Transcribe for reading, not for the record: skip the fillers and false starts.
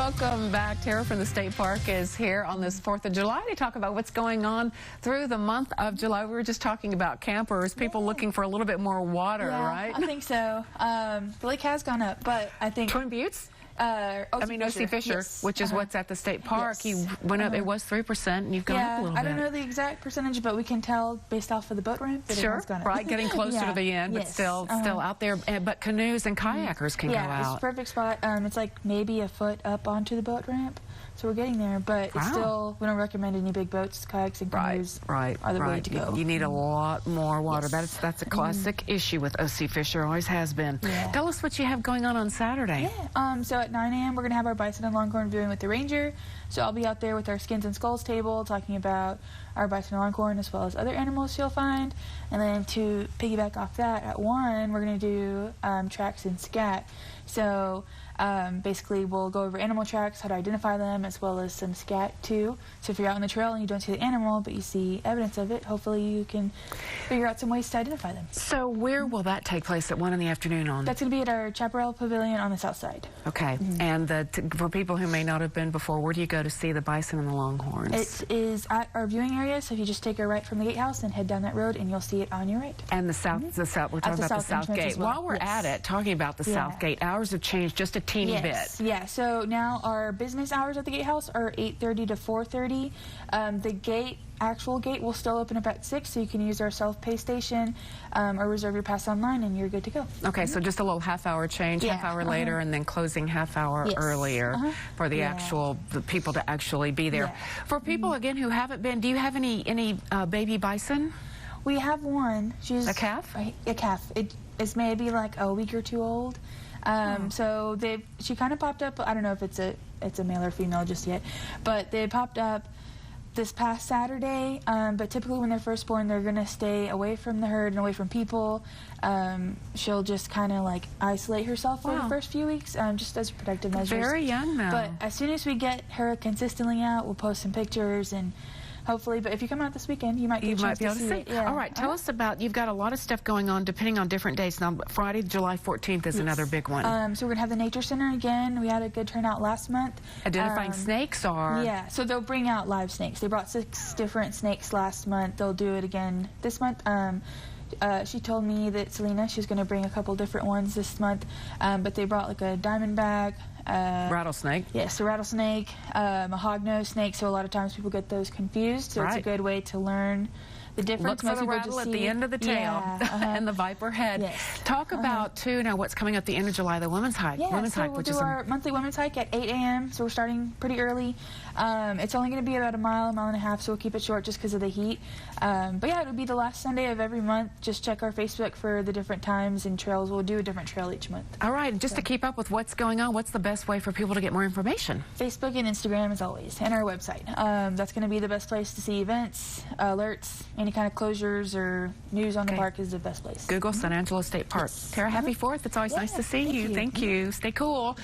Welcome back. Tara from the State Park is here on this 4th of July to talk about what's going on through the month of July. We were just talking about campers, people looking for a little bit more water, right? I think so. The lake has gone up, but I think... Twin Buttes? O.C. Fisher, yes. which is what's at the State Park. Yes. You went up, it was 3%, and you've gone up a little bit. I don't know the exact percentage, but we can tell based off of the boat ramp that it has gone up. Right, getting closer to the end, but yes. still out there. But canoes and kayakers can go out. Yeah, it's a perfect spot. It's like maybe a foot up onto the boat ramp, so we're getting there. But it's still, we don't recommend any big boats. Kayaks and canoes are the way to go. You need a lot more water. Yes. That's a classic issue with O.C. Fisher, always has been. Yeah. Tell us what you have going on Saturday. Yeah, so at 9 a.m. we're going to have our Bison Longhorn viewing with the Ranger. So I'll be out there with our Skins and Skulls table talking about our Bison Longhorn as well as other animals you'll find. And then to piggyback off that, at 1 we're going to do tracks and scat. So basically we'll go over animal tracks, how to identify them, as well as some scat too. So if you're out on the trail and you don't see the animal but you see evidence of it, hopefully you can figure out some ways to identify them. So where will that take place at 1 in the afternoon on? That's going to be at our Chaparral Pavilion on the south side. Okay. And for people who may not have been before, where do you go to see the bison and the longhorns? It is at our viewing area, so if you just take a right from the gatehouse and head down that road and you'll see it on your right. And the south, we're talking about the south gate. Well. While we're at it, talking about the south gate, hours have changed just a teeny bit. Yeah, so now our business hours at the gatehouse are 8:30 to 4:30. The actual gate will still open up at 6, so you can use our self-pay station or reserve your pass online and you're good to go. Okay, so just a little half-hour change, half-hour later, and then closing half-hour earlier for the the people to actually be there. For people, again, who haven't been, do you have any baby bison? We have one. She's a calf? A calf. It's maybe like a week or two old. So she kind of popped up. I don't know if it's a male or female just yet, but they popped up this past Saturday. But typically when they're first born, they're going to stay away from the herd and away from people. She'll just kind of like isolate herself for the first few weeks, just as a protective measure. Very young now. But as soon as we get her consistently out, we'll post some pictures and hopefully, but if you come out this weekend, you might get a chance to see it. All right, tell us about, you've got a lot of stuff going on depending on different dates. Now, Friday, July 14th is another big one. So we're going to have the Nature Center again. We had a good turnout last month. Identifying snakes or? Yeah, so they'll bring out live snakes. They brought 6 different snakes last month. They'll do it again this month. She told me that Selena, she's going to bring a couple different ones this month, but they brought like a diamondback, rattlesnake. Yes, a rattlesnake, a hognose snake, so a lot of times people get those confused, so it's a good way to learn the difference. Look for the rattle at the end of the tail and the viper head. Talk about, too, now what's coming up the end of July, the women's hike. We'll do our monthly women's hike at 8 a.m., so we're starting pretty early. It's only going to be about a mile and a half, so we'll keep it short just because of the heat. But yeah, it'll be the last Sunday of every month. Just check our Facebook for the different times and trails. We'll do a different trail each month. All right, just to keep up with what's going on, what's the best way for people to get more information? Facebook and Instagram, as always, and our website. That's going to be the best place to see events, alerts, any kind of closures or news on the park is the best place. Google San Angelo State Park. Tara, happy 4th. It's always nice to see you. Thank you. Stay cool.